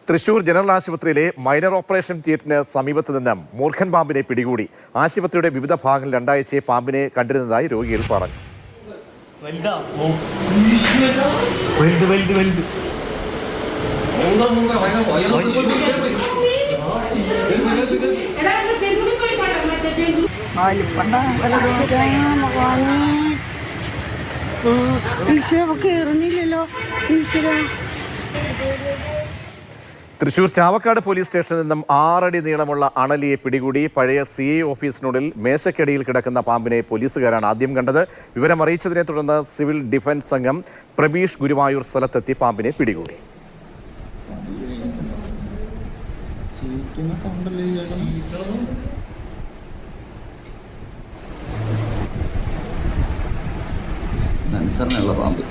Thrissur general ആശുപത്രിയിലെ minor operation തിയേറ്ററിന് സമീപത്ത് നിന്ന് മൂർഖൻ പാമ്പിനെ പിടികൂടി. ആശുപത്രിയുടെ വിവിധ ഭാഗങ്ങളിൽ രണ്ടാഴ്ചയെ പാമ്പിനെ കണ്ടിരുന്നതായി രോഗികൾ പറഞ്ഞു. തൃശൂർ ചാവക്കാട് പോലീസ് സ്റ്റേഷനിൽ നിന്നും 6 അടി നീളമുള്ള അണലിയെ പിടികൂടി. പഴയ CI ഓഫീസിനുള്ളിൽ മേശക്കടിയിൽ കിടക്കുന്ന പാമ്പിനെ പോലീസുകാരാണ് ആദ്യം കണ്ടത്. വിവരമറിയിച്ചതിനെ തുടർന്ന് സിവിൽ ഡിഫൻസ് സംഘം പ്രബീഷ് ഗുരുവായൂർ സ്ഥലത്തെത്തി പാമ്പിനെ പിടികൂടി. അനുസരണയുള്ള പാമ്പ്.